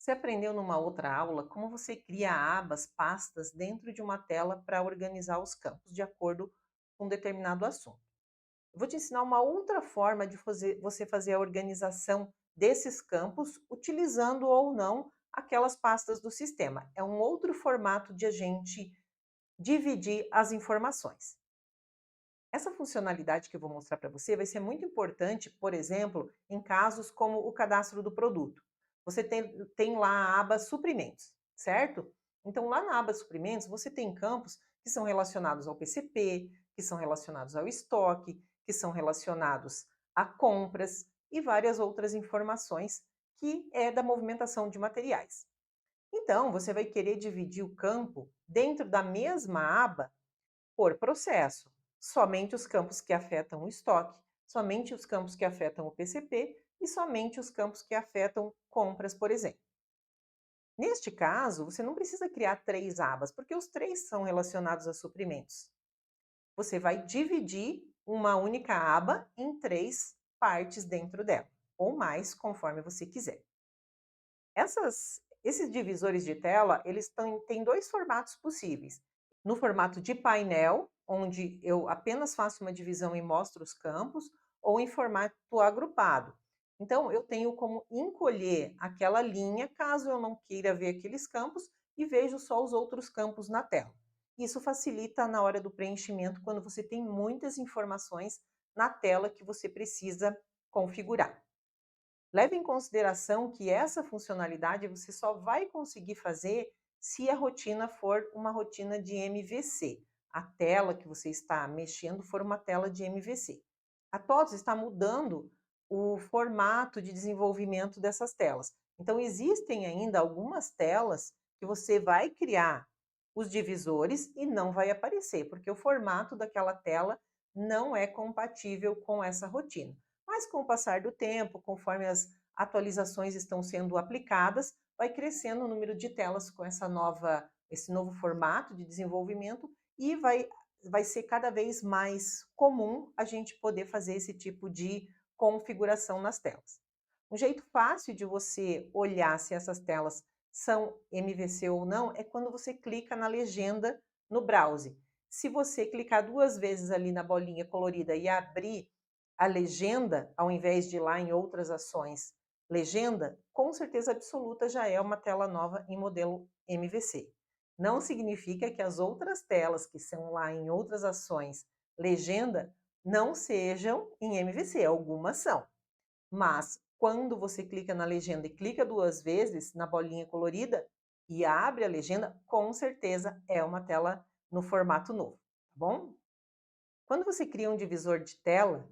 Você aprendeu numa outra aula como você cria abas, pastas dentro de uma tela para organizar os campos de acordo com um determinado assunto. Eu vou te ensinar uma outra forma de você fazer a organização desses campos, utilizando ou não aquelas pastas do sistema. É um outro formato de a gente dividir as informações. Essa funcionalidade que eu vou mostrar para você vai ser muito importante, por exemplo, em casos como o cadastro do produto. Você tem lá a aba suprimentos, certo? Então, lá na aba suprimentos, você tem campos que são relacionados ao PCP, que são relacionados ao estoque, que são relacionados a compras e várias outras informações que é da movimentação de materiais. Então, você vai querer dividir o campo dentro da mesma aba por processo, somente os campos que afetam o estoque, somente os campos que afetam o PCP e somente os campos que afetam compras, por exemplo. Neste caso, você não precisa criar 3 abas, porque os 3 são relacionados a suprimentos. Você vai dividir uma única aba em 3 partes dentro dela, ou mais, conforme você quiser. Esses divisores de tela, eles têm 2 formatos possíveis. No formato de painel, onde eu apenas faço uma divisão e mostro os campos, ou em formato agrupado. Então, eu tenho como encolher aquela linha, caso eu não queira ver aqueles campos, e vejo só os outros campos na tela. Isso facilita na hora do preenchimento, quando você tem muitas informações na tela que você precisa configurar. Leve em consideração que essa funcionalidade você só vai conseguir fazer se a rotina for uma rotina de MVC. A tela que você está mexendo for uma tela de MVC. A TOTVS está mudando o formato de desenvolvimento dessas telas. Então, existem ainda algumas telas que você vai criar os divisores e não vai aparecer, porque o formato daquela tela não é compatível com essa rotina. Mas com o passar do tempo, conforme as atualizações estão sendo aplicadas, vai crescendo o número de telas com esse novo formato de desenvolvimento e vai ser cada vez mais comum a gente poder fazer esse tipo de configuração nas telas. Um jeito fácil de você olhar se essas telas são MVC ou não é quando você clica na legenda no browser. Se você clicar 2 vezes ali na bolinha colorida e abrir a legenda, ao invés de ir lá em outras ações, legenda, com certeza absoluta já é uma tela nova em modelo MVC. Não significa que as outras telas que são lá em outras ações, legenda, não sejam em MVC, algumas são. Mas quando você clica na legenda e clica 2 vezes na bolinha colorida e abre a legenda, com certeza é uma tela no formato novo, tá bom? Quando você cria um divisor de tela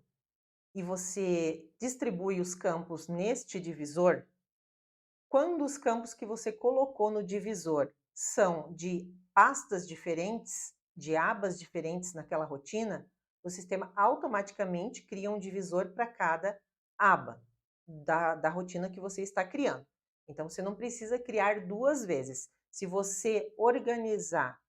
e você distribui os campos neste divisor, quando os campos que você colocou no divisor são de pastas diferentes, de abas diferentes naquela rotina, o sistema automaticamente cria um divisor para cada aba da rotina que você está criando. Então, você não precisa criar 2 vezes. Se você organizar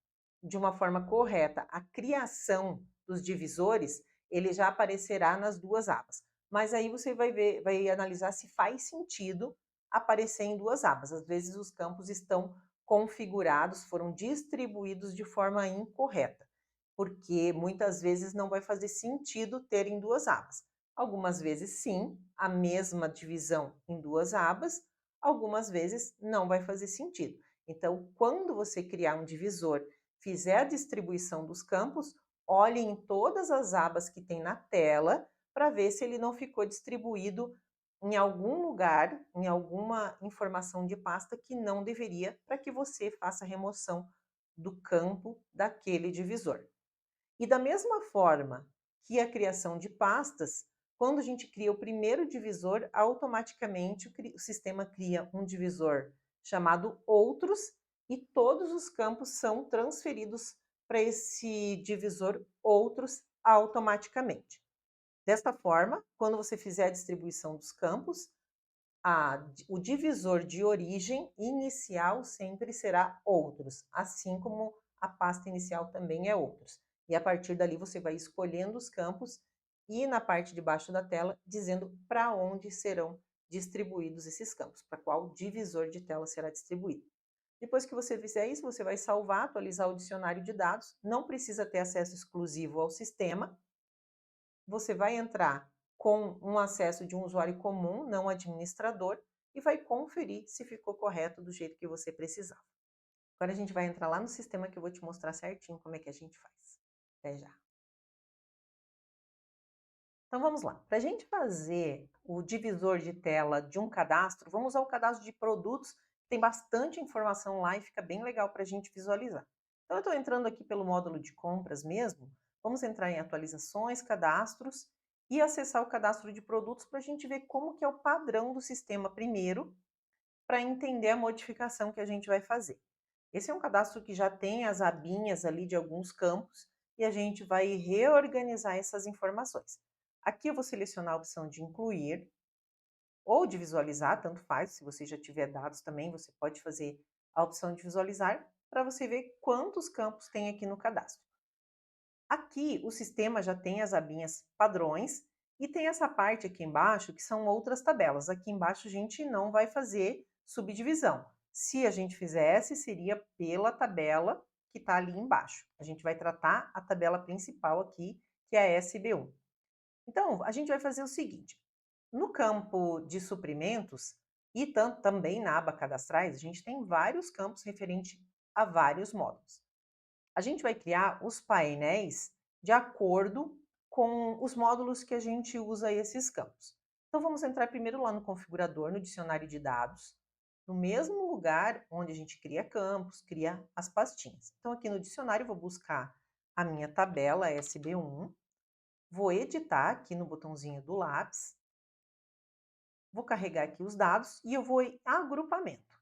de uma forma correta a criação dos divisores, ele já aparecerá nas 2 abas. Mas aí você vai analisar se faz sentido aparecer em 2 abas. Às vezes os campos estão configurados, foram distribuídos de forma incorreta, porque muitas vezes não vai fazer sentido ter em 2 abas. Algumas vezes sim, a mesma divisão em 2 abas, algumas vezes não vai fazer sentido. Então, quando você criar um divisor, fizer a distribuição dos campos, olhe em todas as abas que tem na tela para ver se ele não ficou distribuído em algum lugar, em alguma informação de pasta que não deveria, para que você faça a remoção do campo daquele divisor. E da mesma forma que a criação de pastas, quando a gente cria o primeiro divisor, automaticamente o sistema cria um divisor chamado outros e todos os campos são transferidos para esse divisor outros automaticamente. Desta forma, quando você fizer a distribuição dos campos, o divisor de origem inicial sempre será outros, assim como a pasta inicial também é outros. E a partir dali você vai escolhendo os campos e na parte de baixo da tela dizendo para onde serão distribuídos esses campos, para qual divisor de tela será distribuído. Depois que você fizer isso, você vai salvar, atualizar o dicionário de dados, não precisa ter acesso exclusivo ao sistema, você vai entrar com um acesso de um usuário comum, não administrador, e vai conferir se ficou correto do jeito que você precisava. Agora a gente vai entrar lá no sistema que eu vou te mostrar certinho como é que a gente faz. Até já. Então vamos lá. Para a gente fazer o divisor de tela de um cadastro, vamos usar o cadastro de produtos, tem bastante informação lá e fica bem legal para a gente visualizar. Então eu estou entrando aqui pelo módulo de compras mesmo, vamos entrar em atualizações, cadastros e acessar o cadastro de produtos para a gente ver como que é o padrão do sistema primeiro, para entender a modificação que a gente vai fazer. Esse é um cadastro que já tem as abinhas ali de alguns campos e a gente vai reorganizar essas informações. Aqui eu vou selecionar a opção de incluir ou de visualizar, tanto faz, se você já tiver dados também, você pode fazer a opção de visualizar para você ver quantos campos tem aqui no cadastro. Aqui o sistema já tem as abinhas padrões e tem essa parte aqui embaixo que são outras tabelas. Aqui embaixo a gente não vai fazer subdivisão. Se a gente fizesse, seria pela tabela que está ali embaixo. A gente vai tratar a tabela principal aqui, que é a SB1. Então, a gente vai fazer o seguinte: no campo de suprimentos e também na aba cadastrais, a gente tem vários campos referentes a vários módulos. A gente vai criar os painéis de acordo com os módulos que a gente usa esses campos. Então vamos entrar primeiro lá no configurador, no dicionário de dados, no mesmo lugar onde a gente cria campos, cria as pastinhas. Então aqui no dicionário eu vou buscar a minha tabela SB1, vou editar aqui no botãozinho do lápis, vou carregar aqui os dados e eu vou em agrupamento.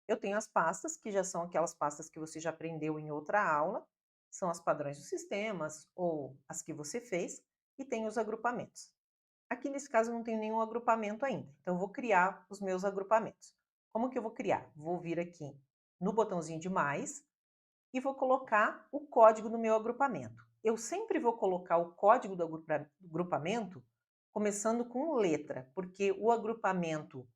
Eu tenho as pastas, que já são aquelas pastas que você já aprendeu em outra aula, são as padrões dos sistemas ou as que você fez, e tem os agrupamentos. Aqui nesse caso não tem nenhum agrupamento ainda, então eu vou criar os meus agrupamentos. Como que eu vou criar? Vou vir aqui no botãozinho de mais e vou colocar o código do meu agrupamento. Eu sempre vou colocar o código do agrupamento começando com letra, porque o agrupamento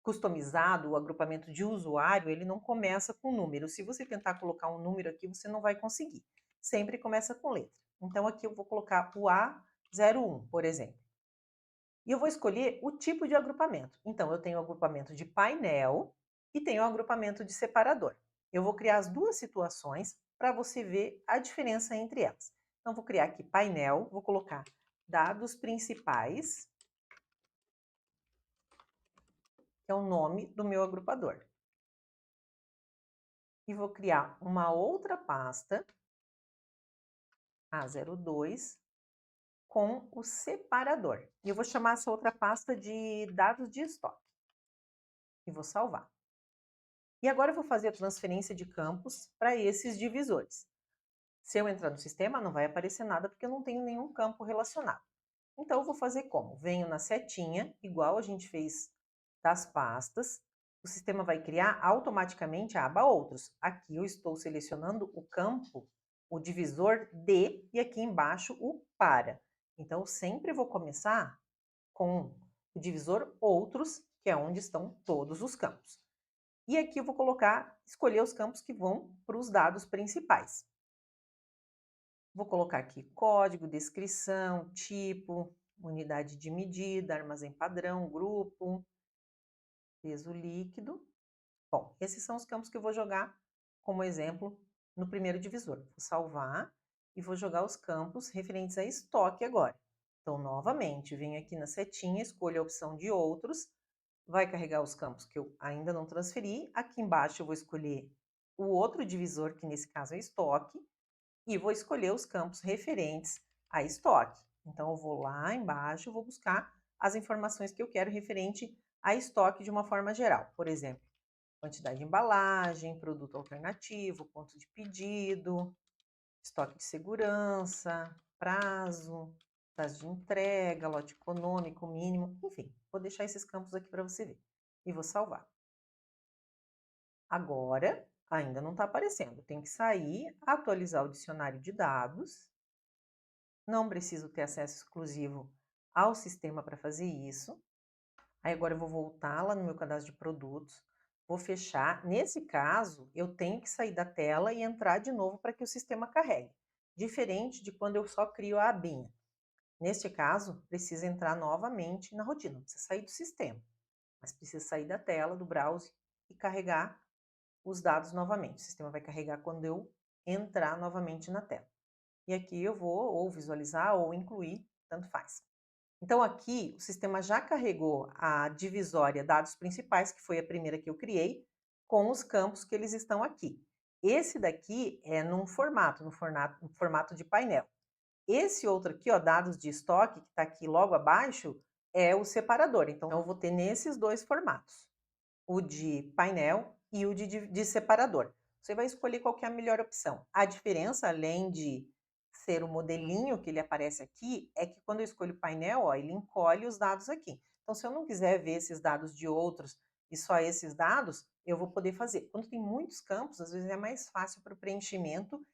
customizado, o agrupamento de usuário, ele não começa com número. Se você tentar colocar um número aqui, você não vai conseguir. Sempre começa com letra. Então, aqui eu vou colocar o A01, por exemplo. E eu vou escolher o tipo de agrupamento. Então, eu tenho o agrupamento de painel e tenho o agrupamento de separador. Eu vou criar as duas situações para você ver a diferença entre elas. Então, vou criar aqui painel, vou colocar dados principais, que é o nome do meu agrupador. E vou criar uma outra pasta, A02, com o separador. E eu vou chamar essa outra pasta de dados de estoque. E vou salvar. E agora eu vou fazer a transferência de campos para esses divisores. Se eu entrar no sistema, não vai aparecer nada porque eu não tenho nenhum campo relacionado. Então, eu vou fazer como? Venho na setinha, igual a gente fez das pastas. O sistema vai criar automaticamente a aba Outros. Aqui eu estou selecionando o campo, o divisor de, e aqui embaixo o para. Então, eu sempre vou começar com o divisor Outros, que é onde estão todos os campos. E aqui eu vou escolher os campos que vão para os dados principais. Vou colocar aqui código, descrição, tipo, unidade de medida, armazém padrão, grupo, peso líquido. Bom, esses são os campos que eu vou jogar como exemplo no primeiro divisor. Vou salvar e vou jogar os campos referentes a estoque agora. Então, novamente, venho aqui na setinha, escolho a opção de outros, vai carregar os campos que eu ainda não transferi. Aqui embaixo eu vou escolher o outro divisor, que nesse caso é estoque, e vou escolher os campos referentes a estoque. Então, eu vou lá embaixo, vou buscar as informações que eu quero referente a estoque de uma forma geral. Por exemplo, quantidade de embalagem, produto alternativo, ponto de pedido, estoque de segurança, prazo de entrega, lote econômico, mínimo, enfim. Vou deixar esses campos aqui para você ver. E vou salvar. Agora, ainda não está aparecendo. Tem que sair, atualizar o dicionário de dados. Não preciso ter acesso exclusivo ao sistema para fazer isso. Aí agora eu vou voltar lá no meu cadastro de produtos, vou fechar. Nesse caso, eu tenho que sair da tela e entrar de novo para que o sistema carregue. Diferente de quando eu só crio a abinha. Neste caso, precisa entrar novamente na rotina, não precisa sair do sistema, mas precisa sair da tela, do browser e carregar os dados novamente. O sistema vai carregar quando eu entrar novamente na tela. E aqui eu vou ou visualizar ou incluir, tanto faz. Então aqui o sistema já carregou a divisória dados principais, que foi a primeira que eu criei, com os campos que eles estão aqui. Esse daqui é no formato de painel. Esse outro aqui, ó, dados de estoque, que está aqui logo abaixo, é o separador. Então eu vou ter nesses dois formatos, o de painel e o de separador. Você vai escolher qual que é a melhor opção. A diferença, além de ser o modelinho que ele aparece aqui, é que quando eu escolho painel, ó, ele encolhe os dados aqui. Então, se eu não quiser ver esses dados de outros e só esses dados, eu vou poder fazer. Quando tem muitos campos, às vezes é mais fácil para o preenchimento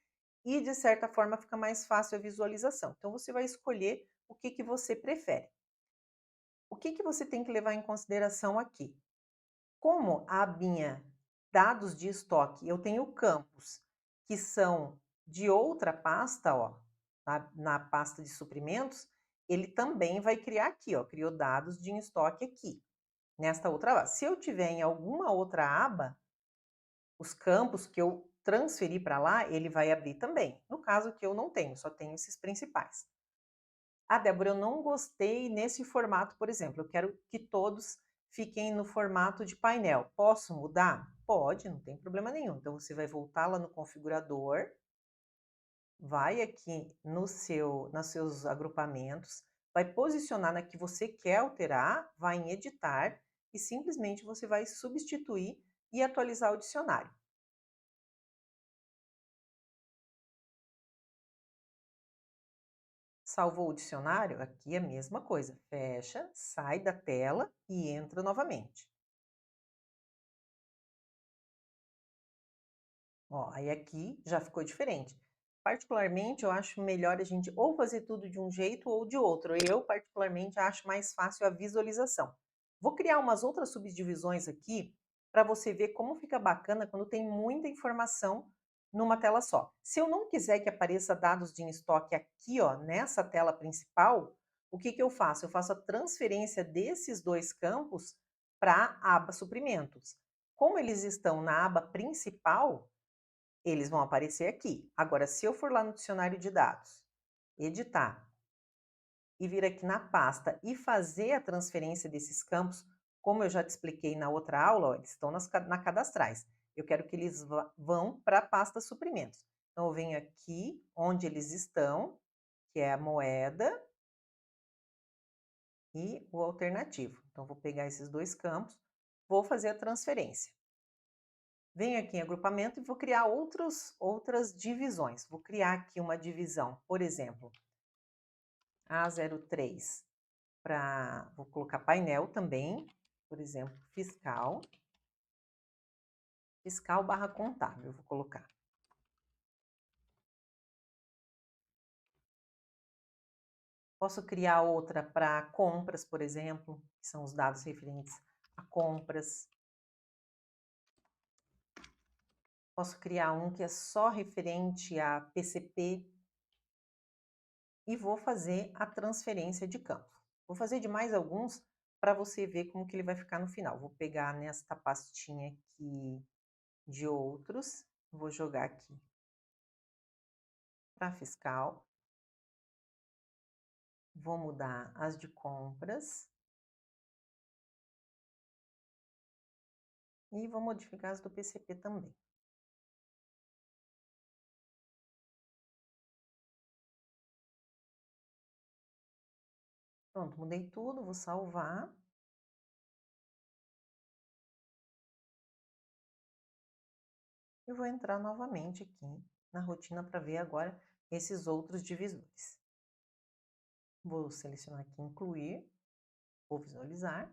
e, de certa forma, fica mais fácil a visualização. Então, você vai escolher o que, que você prefere. O que, que você tem que levar em consideração aqui? Como a abinha dados de estoque, eu tenho campos que são de outra pasta, ó, na pasta de suprimentos, ele também vai criar aqui, ó, criou dados de estoque aqui, nesta outra aba. Se eu tiver em alguma outra aba, os campos que eu transferi para lá, ele vai abrir também. No caso que eu não tenho, só tenho esses principais. Ah, Débora, eu não gostei nesse formato, por exemplo. Eu quero que todos fiquem no formato de painel. Posso mudar? Pode, não tem problema nenhum. Então, você vai voltar lá no configurador, vai aqui nos seus agrupamentos, vai posicionar na que você quer alterar, vai em editar e simplesmente você vai substituir e atualizar o dicionário. Salvou o dicionário? Aqui é a mesma coisa. Fecha, sai da tela e entra novamente. Ó, aí aqui já ficou diferente. Particularmente, eu acho melhor a gente ou fazer tudo de um jeito ou de outro. Eu, particularmente, acho mais fácil a visualização. Vou criar umas outras subdivisões aqui para você ver como fica bacana quando tem muita informação numa tela só. Se eu não quiser que apareça dados de estoque aqui, ó, nessa tela principal, o que, que eu faço? Eu faço a transferência desses dois campos para a aba suprimentos. Como eles estão na aba principal, eles vão aparecer aqui. Agora, se eu for lá no dicionário de dados, editar e vir aqui na pasta e fazer a transferência desses campos, como eu já te expliquei na outra aula, ó, eles estão na cadastrais. Eu quero que eles vão para a pasta suprimentos. Então, eu venho aqui onde eles estão, que é a moeda e o alternativo. Então, vou pegar esses dois campos, vou fazer a transferência. Venho aqui em agrupamento e vou criar outras divisões. Vou criar aqui uma divisão, por exemplo, A03 para, vou colocar painel também, por exemplo, fiscal, fiscal barra contábil, vou colocar. Posso criar outra para compras, por exemplo, que são os dados referentes a compras. Posso criar um que é só referente a PCP e vou fazer a transferência de campo. Vou fazer de mais alguns para você ver como que ele vai ficar no final. Vou pegar nesta pastinha aqui de outros, vou jogar aqui para fiscal. Vou mudar as de compras. E vou modificar as do PCP também. Pronto, mudei tudo, vou salvar. E vou entrar novamente aqui na rotina para ver agora esses outros divisores. Vou selecionar aqui incluir, vou visualizar.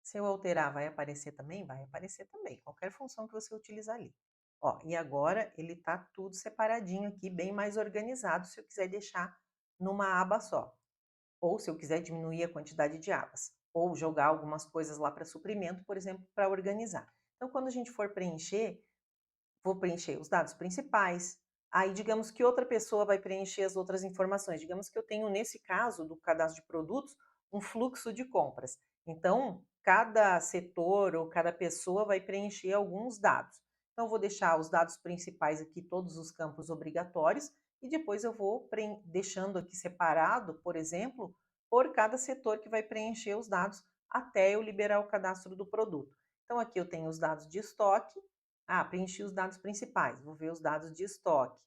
Se eu alterar, vai aparecer também? Vai aparecer também, qualquer função que você utilizar ali. Ó, e agora ele está tudo separadinho aqui, bem mais organizado, se eu quiser deixar numa aba só. Ou se eu quiser diminuir a quantidade de abas. ou jogar algumas coisas lá para suprimento, por exemplo, para organizar. Então, quando a gente for preencher, vou preencher os dados principais, aí digamos que outra pessoa vai preencher as outras informações. Digamos que eu tenho, nesse caso do cadastro de produtos, um fluxo de compras. Então, cada setor ou cada pessoa vai preencher alguns dados. Então, eu vou deixar os dados principais aqui, todos os campos obrigatórios, e depois eu vou deixando aqui separado, por exemplo, por cada setor que vai preencher os dados até eu liberar o cadastro do produto. Então, aqui eu tenho os dados de estoque. Preenchi os dados principais, vou ver os dados de estoque,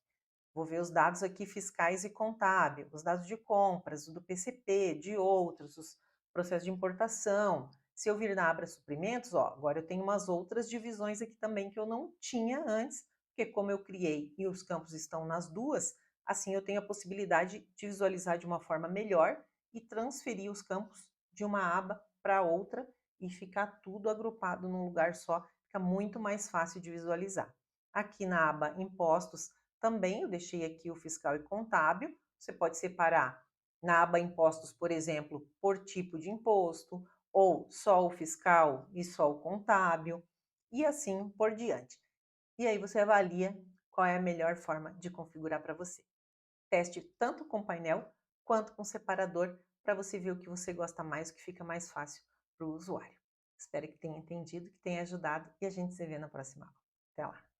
vou ver os dados aqui fiscais e contábil, os dados de compras, do PCP, de outros, os processos de importação. Se eu vir na aba suprimentos, ó, agora eu tenho umas outras divisões aqui também que eu não tinha antes, porque como eu criei e os campos estão nas duas, assim eu tenho a possibilidade de visualizar de uma forma melhor e transferir os campos de uma aba para outra e ficar tudo agrupado num lugar só, fica muito mais fácil de visualizar. Aqui na aba Impostos também eu deixei aqui o fiscal e contábil, você pode separar na aba Impostos, por exemplo, por tipo de imposto, ou só o fiscal e só o contábil, e assim por diante. E aí você avalia qual é a melhor forma de configurar para você. Teste tanto com painel quanto com separador para você ver o que você gosta mais, o que fica mais fácil para o usuário. Espero que tenha entendido, que tenha ajudado e a gente se vê na próxima aula. Até lá!